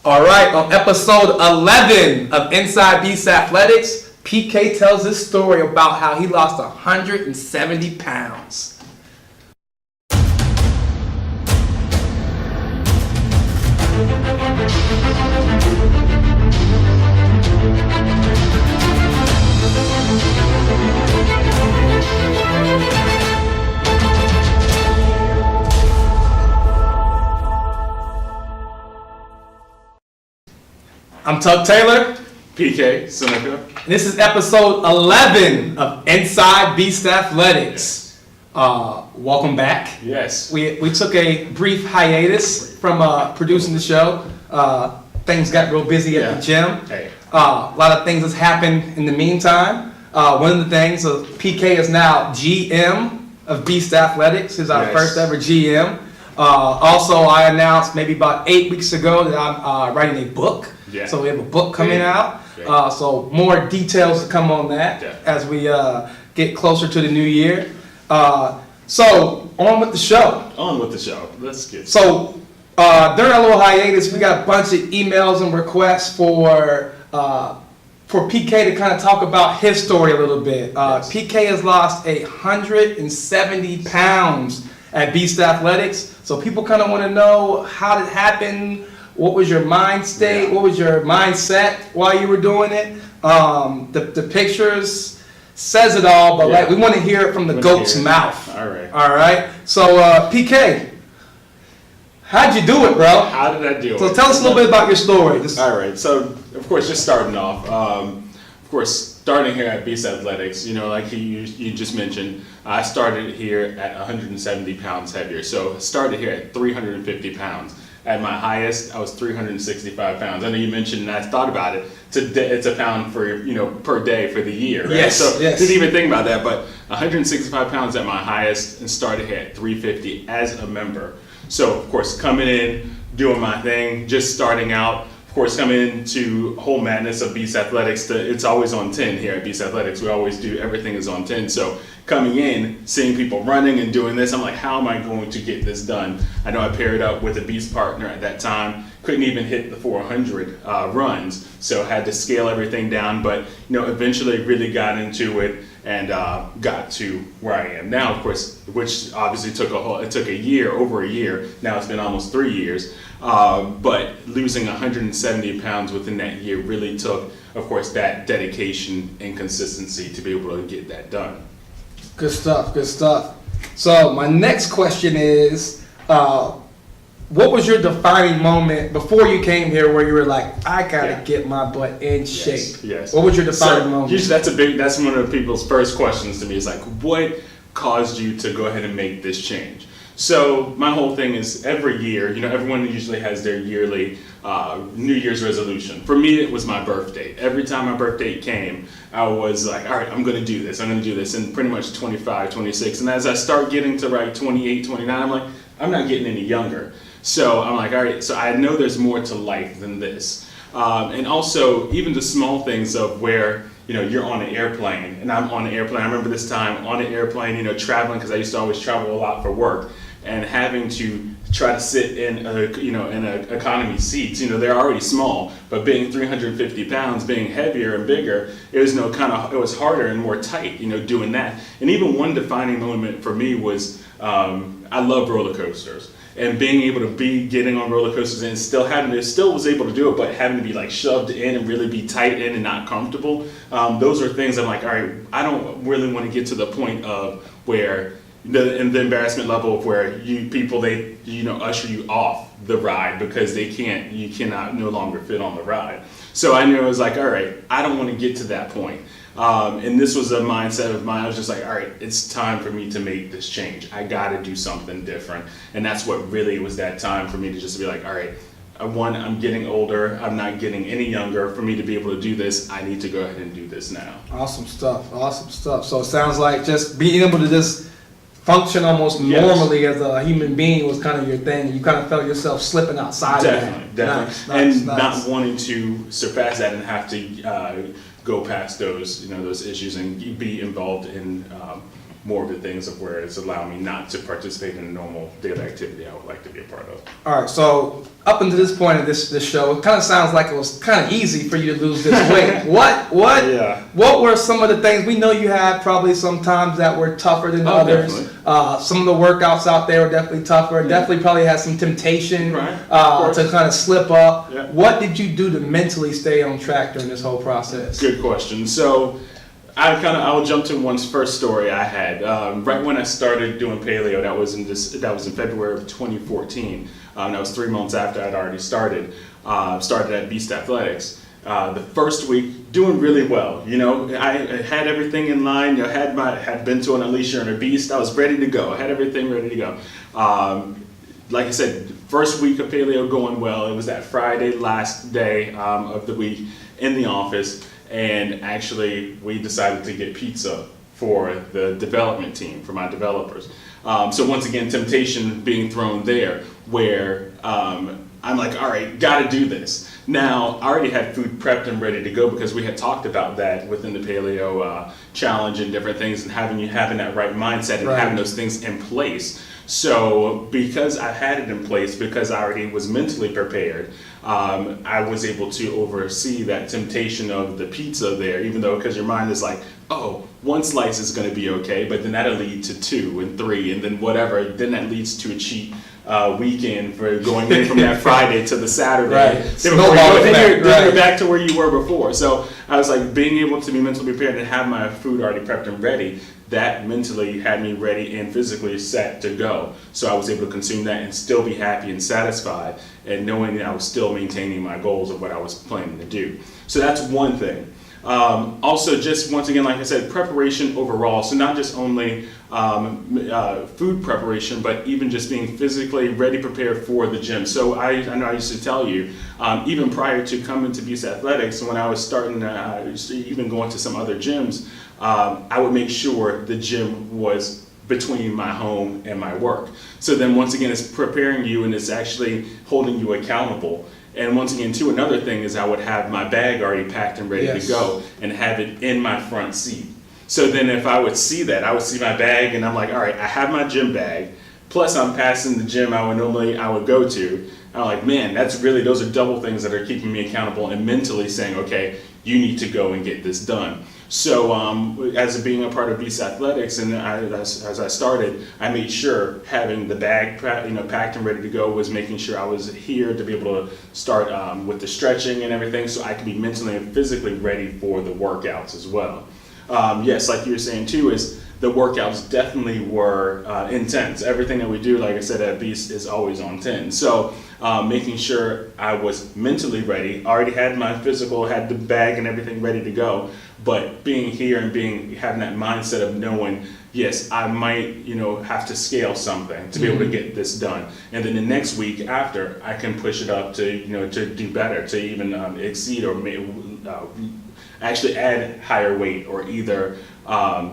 All right, on episode 11 of Inside Beast Athletics, PK tells his story about how he lost 170 pounds. I'm Tuck Taylor. PK Seneca. This is episode 11 of Inside Beast Athletics. Welcome back. Yes. We took a brief hiatus from producing the show. Things got real busy at the gym. Hey. A lot of things has happened in the meantime. One of the things, PK is now GM of Beast Athletics. He's our first ever GM. Also, I announced maybe about 8 weeks ago that I'm writing a book. Yeah. So we have a book coming out. So more details to come on that as we get closer to the new year. So on with the show. Let's get So during our little hiatus, we got a bunch of emails and requests for PK to kind of talk about his story a little bit. PK has lost 170 pounds at Beast Athletics. So people kind of want to know how did it happen. What was your mind state? What was your mindset while you were doing it? The pictures says it all, but we want to hear it from the goat's mouth. All right. All right. So PK, how'd you do it, bro? How did I do it? So tell us a little bit about your story. All right. So of course, just starting off. Of course, starting here at Beast Athletics, like you just mentioned, I started here at 170 pounds heavier. So started here at 350 pounds. At my highest, I was 365 pounds. I know you mentioned, and I thought about it. It's a pound for per day for the year. Right? Yes. So yes. Didn't even think about that. But 165 pounds at my highest, and started here at 350 as a member. So of course, coming in, doing my thing, just starting out. Of course, coming into whole madness of Beast Athletics, it's always on 10 here at Beast Athletics. We always do, everything is on 10. So coming in, seeing people running and doing this, I'm like, how am I going to get this done? I know I paired up with a Beast partner at that time, couldn't even hit the 400 runs, so had to scale everything down, but eventually really got into it and got to where I am now, of course, which obviously took a year, over a year. Now it's been almost 3 years, but losing 170 pounds within that year really took, of course, that dedication and consistency to be able to get that done. Good stuff, good stuff. So my next question is, what was your defining moment before you came here where you were like, I gotta get my butt in shape? Yes. What was your defining moment? Usually that's one of people's first questions to me is like, what caused you to go ahead and make this change? So my whole thing is every year, everyone usually has their yearly New Year's resolution. For me, it was my birthday. Every time my birthday came, I was like, all right, I'm going to do this. And pretty much 25, 26. And as I start getting to 28, 29, I'm like, I'm not getting any younger. So I'm like, all right, so I know there's more to life than this. And also, even the small things of where, you're on an airplane, and I'm on an airplane. I remember this time on an airplane, traveling, because I used to always travel a lot for work, and having to try to sit in a economy seats. They're already small, but being 350 pounds, being heavier and bigger, it was harder and more tight, doing that. And even one defining moment for me was, I love roller coasters. And being able to be getting on roller coasters and still was able to do it, but having to be like shoved in and really be tight in and not comfortable. Those are things I'm like, all right, I don't really want to get to the point of where the embarrassment level of where they usher you off the ride because you cannot no longer fit on the ride. So I knew it was like, all right, I don't want to get to that point. And this was a mindset of mine. I was just like, all right, it's time for me to make this change. I got to do something different. And that's what really was that time for me to just be like, all right, I'm getting older. I'm not getting any younger. For me to be able to do this, I need to go ahead and do this now. Awesome stuff. So it sounds like just being able to just function almost normally as a human being was kind of your thing. You kind of felt yourself slipping outside Definitely. of that. Nice. Not wanting to surpass that and have to go past those issues and be involved in more of the things of where it's allowed me not to participate in a normal daily activity I would like to be a part of. All right, so up until this point of this show, it kind of sounds like it was kind of easy for you to lose this weight. Yeah. What were some of the things? We know you had probably some times that were tougher than others. Some of the workouts out there were definitely tougher. Definitely probably had some temptation to kind of slip up. Yeah. What did you do to mentally stay on track during this whole process? Good question. So I'll jump to one's first story I had. Right when I started doing paleo, that was in February of 2014. That was 3 months after I'd already started at Beast Athletics. The first week, doing really well. You know, I had everything in line. You know, had been to an Alicia and a Beast. I was ready to go. I had everything ready to go. Like I said, first week of paleo going well. It was that Friday, last day of the week in the office. And actually, we decided to get pizza for the development team, for my developers. So once again, temptation being thrown there, where I'm like, all right, gotta do this. Now, I already had food prepped and ready to go because we had talked about that within the paleo challenge and different things, and having that right mindset and having those things in place. So because I had it in place, because I already was mentally prepared, I was able to oversee that temptation of the pizza there, even though, because your mind is like, oh, one slice is going to be okay, but then that'll lead to 2 and 3, and then whatever, then that leads to a cheat weekend for going in from that Friday to the Saturday. Then you're back to where you were before. So I was like, being able to be mentally prepared and have my food already prepped and ready, that mentally had me ready and physically set to go. So I was able to consume that and still be happy and satisfied, and knowing that I was still maintaining my goals of what I was planning to do. So that's one thing. Also, just once again, like I said, preparation overall. So not just only food preparation, but even just being physically ready, prepared for the gym. So I know I used to tell you, even prior to coming to Beast Athletics, when I was starting, even going to some other gyms, I would make sure the gym was between my home and my work. So then once again, it's preparing you and it's actually holding you accountable. And once again, too, another thing is I would have my bag already packed and ready to go and have it in my front seat. So then if I would see that, I would see my bag and I'm like, all right, I have my gym bag, plus I'm passing the gym I would go to. I'm like, man, those are double things that are keeping me accountable and mentally saying, okay, you need to go and get this done. So as being a part of Beast Athletics, and as I started, I made sure having the bag packed and ready to go was making sure I was here to be able to start with the stretching and everything, so I could be mentally and physically ready for the workouts as well. Yes, like you were saying too, is the workouts definitely were intense. Everything that we do, like I said, at Beast is always on 10. So making sure I was mentally ready, already had my physical, had the bag and everything ready to go, but being here and having that mindset of knowing, yes, I might, have to scale something to be able to get this done. And then the next week after, I can push it up to, to do better, to even exceed or actually add higher weight, or either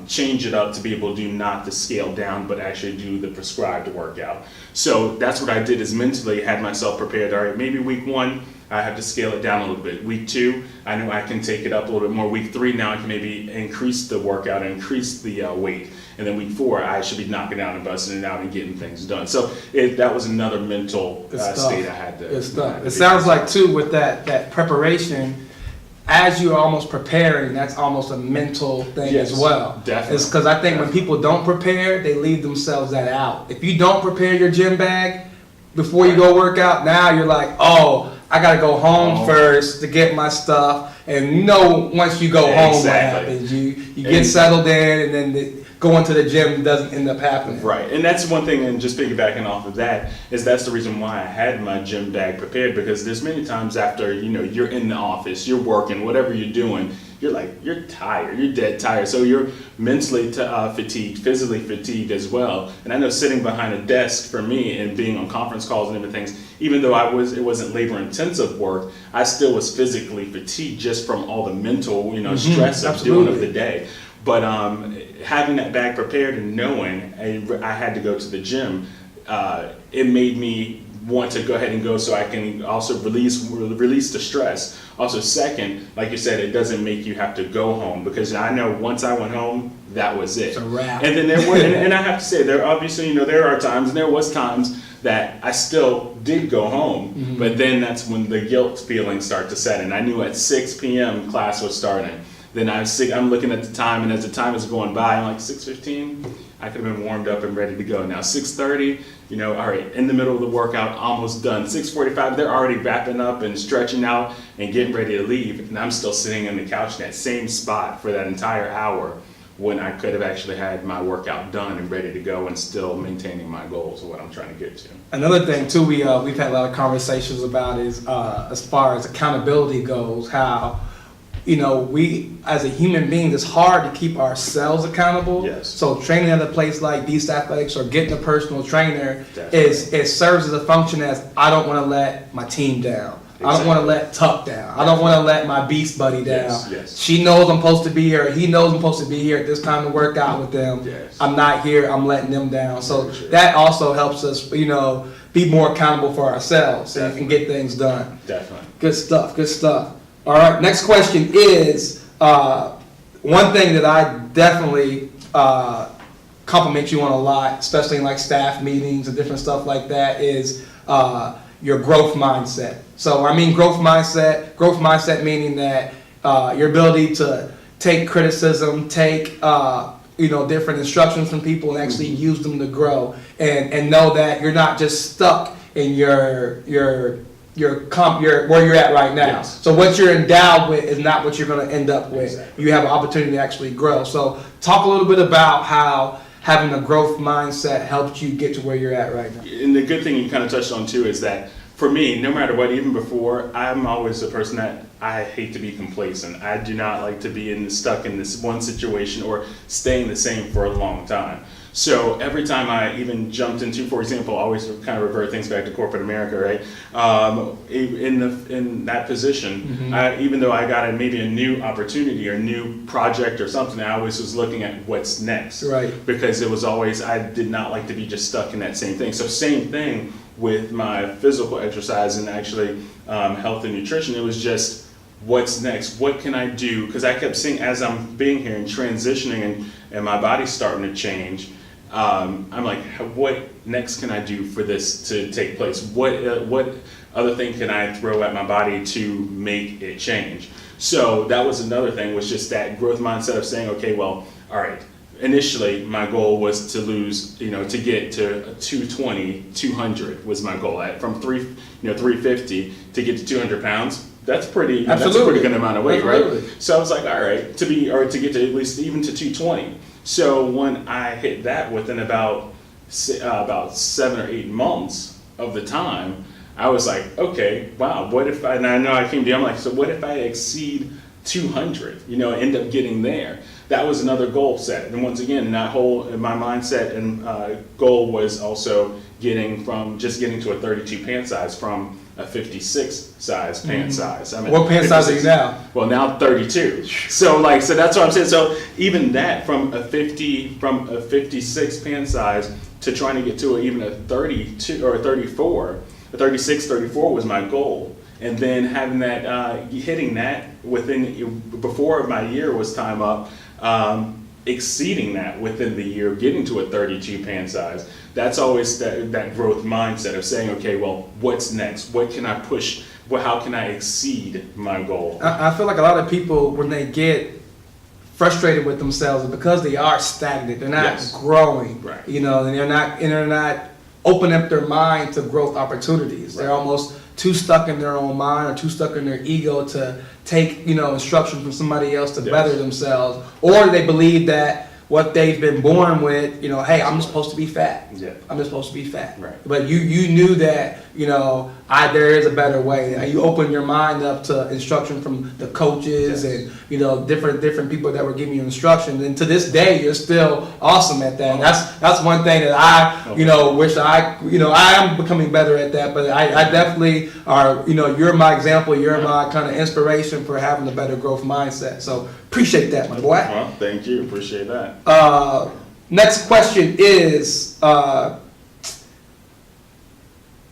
change it up to be able to do not the scale down, but actually do the prescribed workout. So that's what I did, is mentally had myself prepared. All right, maybe week 1, I have to scale it down a little bit. Week 2, I know I can take it up a little bit more. Week 3, now I can maybe increase the workout and increase the weight. And then week 4, I should be knocking down and busting it out and getting things done. So that was another mental state I had to. Good stuff. It sounds like too, with that preparation, as you're almost preparing, that's almost a mental thing as well. Definitely. It's because I think when people don't prepare, they leave themselves that out. If you don't prepare your gym bag before you go work out, now you're like, oh, I gotta go home first to get my stuff. And once you go home, what happens? You get settled in, and then going to the gym doesn't end up happening. Right, and that's one thing, and just piggybacking off of that, that's the reason why I had my gym bag prepared, because there's many times after, you're in the office, you're working, whatever you're doing, you're tired, you're dead tired, so you're mentally fatigued, physically fatigued as well. And I know sitting behind a desk for me and being on conference calls and everything, even though it wasn't labor intensive work, I still was physically fatigued just from all the mental, stress of doing of the day. But having that bag prepared and knowing I had to go to the gym, it made me want to go ahead and go, so I can also release the stress. Also, second, like you said, it doesn't make you have to go home, because I know once I went home, that was it. It's a wrap. And then there were, and I have to say, there obviously, there are times, and there was times that I still did go home, but then that's when the guilt feelings start to set in. I knew at 6 p.m. class was starting. Then I'm looking at the time, and as the time is going by, I'm like 6:15. I could have been warmed up and ready to go. Now 6:30, all right, in the middle of the workout, almost done. 6:45, they're already wrapping up and stretching out and getting ready to leave, and I'm still sitting on the couch in that same spot for that entire hour when I could have actually had my workout done and ready to go and still maintaining my goals of what I'm trying to get to. Another thing too, we've had a lot of conversations about is as far as accountability goes, how we as a human being, it's hard to keep ourselves accountable. Yes. So training at a place like Beast Athletics or getting a personal trainer Definitely. it serves as a function as I don't want to let my team down. I don't want to let Tuck down. I don't want to let my Beast buddy down. Yes. She knows I'm supposed to be here. He knows I'm supposed to be here at this time to work out with them. Yes. I'm not here. I'm letting them down. So Very true. that also helps us, be more accountable for ourselves and get things done. Definitely. Good stuff. Good stuff. All right. Next question is one thing that I definitely compliment you on a lot, especially in like staff meetings and different stuff like that, is your growth mindset. So I mean growth mindset meaning that your ability to take criticism, take different instructions from people and actually use them to grow and know that you're not just stuck in your where you're at right now. Yes. So what you're endowed with is not what you're going to end up with. Exactly. You have an opportunity to actually grow. So talk a little bit about how having a growth mindset helped you get to where you're at right now. And the good thing you kind of touched on too is that for me, no matter what, even before, I'm always a person that I hate to be complacent. I do not like to be stuck in this one situation or staying the same for a long time. So every time I even jumped into, for example, I always kind of revert things back to corporate America, right? In that position, even though I got maybe a new opportunity or a new project or something, I always was looking at what's next. Right. Because it was always, I did not like to be just stuck in that same thing. So same thing with my physical exercise and actually health and nutrition. It was just, what's next? What can I do? Because I kept seeing as I'm being here and transitioning and my body's starting to change, I'm like, what next can I do for this to take place? What other thing can I throw at my body to make it change? So that was another thing, was just that growth mindset of saying, okay, well, all right. Initially, my goal was to lose, to get to 220, 200 was my goal. From 350 to get to 200 pounds. That's pretty. That's a pretty good amount of weight, Absolutely. right? So I was like, all right, to get to at least even to 220. So when I hit that within about 7 or 8 months of the time, I was like, okay, wow. What if and I know I came to you, I'm like, so what if I exceed 200? End up getting there. That was another goal set. And once again, my mindset and goal was also getting to a 32 pant size from a 56 size pant size. What pant size are you now? Well, now 32. So that's what I'm saying. So even that from a 56 pant size to trying to get to even a 32 or a 34, a 36, 34 was my goal. And then having that, hitting that before my year was time up, exceeding that within the year, getting to a 32 pant size. That's always that growth mindset of saying, okay, well, what's next? What can I push? How can I exceed my goal? I feel like a lot of people, when they get frustrated with themselves, because they are stagnant, they're not growing, Right. and they're not opening up their mind to growth opportunities. Right. They're almost too stuck in their own mind or too stuck in their ego to take, instruction from somebody else to better themselves, or they believe that what they've been born with, hey, I'm just supposed to be fat. Yeah. I'm just supposed to be fat. Right. But you knew that, there is a better way. You open your mind up to instruction from the coaches and, different people that were giving you instruction. And to this day, you're still awesome at that. And that's one thing that I, wish I am becoming better at that. But I definitely are, you're my example. You're my kind of inspiration for having a better growth mindset. So appreciate that, my boy. Well, thank you. Appreciate that. Next question is,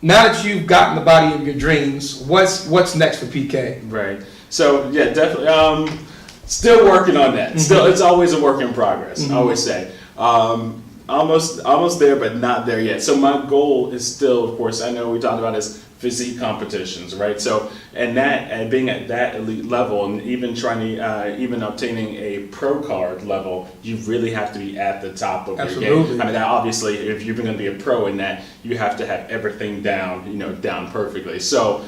now that you've gotten the body of your dreams, what's next for PK? Right. So yeah, definitely. Still working on that. Still, it's always a work in progress. I always say, almost there, but not there yet. So my goal is still, of course, I know we talked about is physique competitions, right? So, and being at that elite level, and even trying to, even obtaining a pro card level, you really have to be at the top of your game. I mean, obviously, if you're going to be a pro in that, you have to have everything down, down perfectly. So.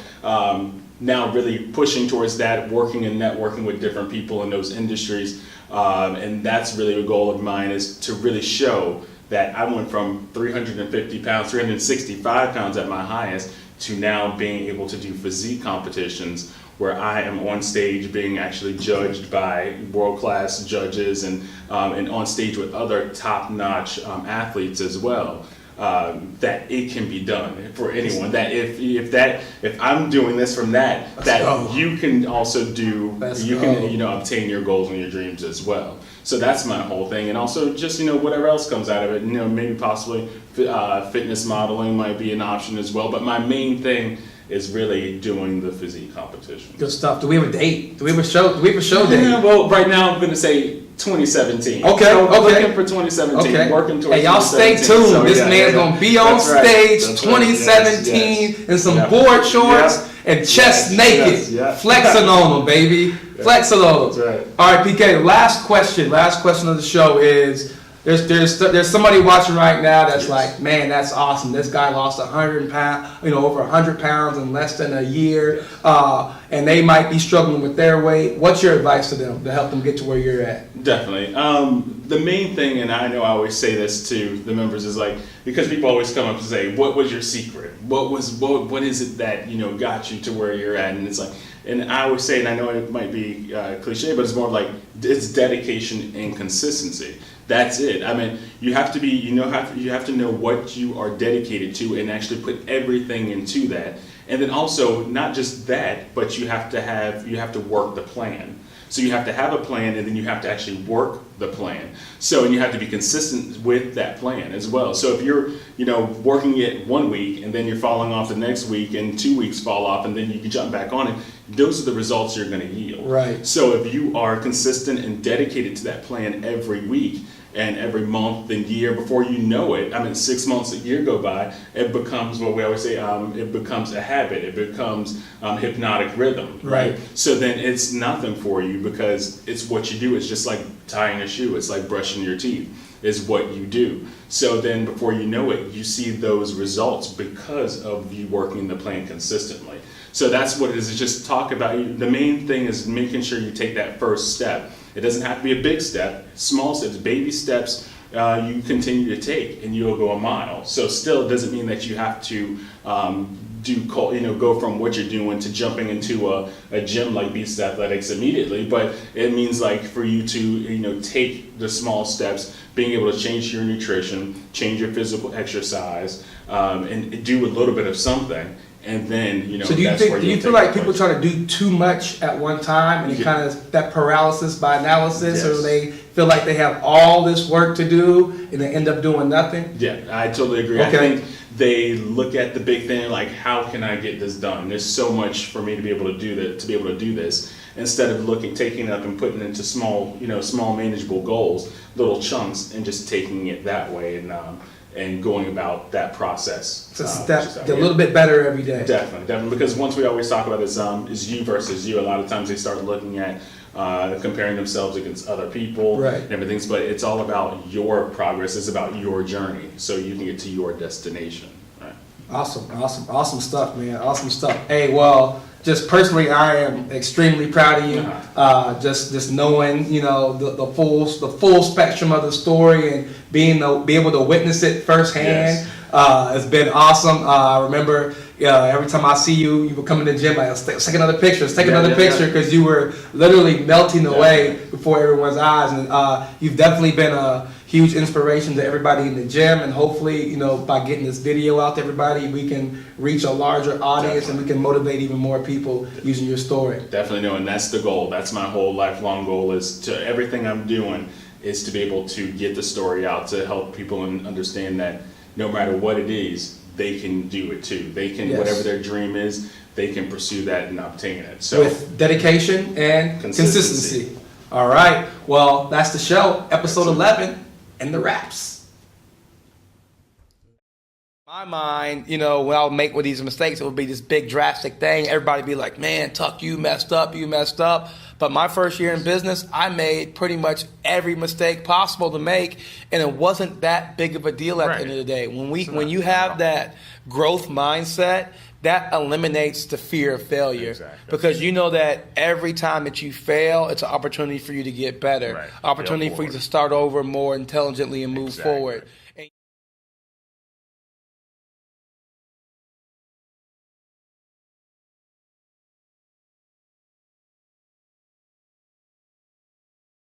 Now really pushing towards that, working and networking with different people in those industries. And that's really a goal of mine, is to really show that I went from 350 pounds, 365 pounds at my highest, to now being able to do physique competitions where I am on stage being actually judged by world-class judges and on stage with other top-notch athletes as well. That it can be done for anyone. That if I'm doing this from that you can also do. You can obtain your goals and your dreams as well. So that's my whole thing, and also just whatever else comes out of it. Maybe possibly fitness modeling might be an option as well. But my main thing is really doing the physique competition. Good stuff. Do we have a date? Do we have a show date? Yeah, well, right now I'm going to say 2017. Okay, so okay. Looking for 2017. Okay. Working towards. Hey, y'all stay 2017. tuned. So, This man's gonna be on stage 2017 in some board shorts and chest naked, flexing on them, baby, flexing on them. That's right. All right, PK. Last question of the show is. There's somebody watching right now that's like, man, that's awesome. This guy lost 100 pounds, over 100 pounds in less than a year, and they might be struggling with their weight. What's your advice to them to help them get to where you're at? Definitely. The main thing, and I know I always say this to the members, is like, because people always come up and say, what was your secret? What is it that got you to where you're at? And it's like, and I always say, and I know it might be cliche, but it's more like it's dedication and consistency. That's it. I mean, you have to be, you have to know what you are dedicated to and actually put everything into that. And then also, not just that, but you have to work the plan. So you have to have a plan, and then you have to actually work the plan. So, and you have to be consistent with that plan as well. So if you're, working it 1 week and then you're falling off the next week and 2 weeks fall off and then you can jump back on it, those are the results you're going to yield. Right. So if you are consistent and dedicated to that plan every week and every month and year, before you know it, 6 months, a year go by, it becomes what we always say, it becomes a habit, it becomes hypnotic rhythm, right? So then it's nothing for you because it's what you do. It's just like tying a shoe, it's like brushing your teeth, is what you do. So then before you know it, you see those results because of you working the plan consistently. So that's what it is. It's just talk about, the main thing is making sure you take that first step. It doesn't have to be a big step, small steps, baby steps you continue to take, and you'll go a mile. So still, it doesn't mean that you have to go from what you're doing to jumping into a gym like Beast Athletics immediately, but it means like for you to take the small steps, being able to change your nutrition, change your physical exercise, and do a little bit of something. And then, So do you feel like people try to do too much at one time, and it kind of that paralysis by analysis, or they feel like they have all this work to do and they end up doing nothing? Yeah, I totally agree. Okay. I think they look at the big thing like, how can I get this done? There's so much for me to be able to do this, instead of taking it up and putting it into small manageable goals, little chunks, and just taking it that way and going about that process. It's a step, a little bit better every day. Definitely, because once we always talk about this, is you versus you. A lot of times they start looking at comparing themselves against other people and everything, but it's all about your progress. It's about your journey, so you can get to your destination. Right? Awesome stuff, man. Awesome stuff. Hey, well, just personally, I am extremely proud of you. Just knowing, the full spectrum of the story and be able to witness it firsthand. It's been awesome. I remember every time I see you, you would come in the gym like, let's take another picture. Let's take another picture, because you were literally melting away before everyone's eyes. And you've definitely been a huge inspiration to everybody in the gym. And hopefully, by getting this video out to everybody, we can reach a larger audience and we can motivate even more people using your story. Definitely, and that's the goal. That's my whole lifelong goal, is to everything I'm doing is to be able to get the story out, to help people understand that no matter what it is, they can do it too. They can, whatever their dream is, they can pursue that and obtain it. So with dedication and consistency. All right. Well, that's the show. Episode 11 and the wraps. My mind, when I'll make one of these mistakes, it would be this big drastic thing. Everybody be like, man, Tuck, you messed up. But my first year in business, I made pretty much every mistake possible to make, and it wasn't that big of a deal at the end of the day. When you have that growth mindset, that eliminates the fear of failure. Exactly. Because you know that every time that you fail, it's an opportunity for you to get better, opportunity for you to start over more intelligently and move forward.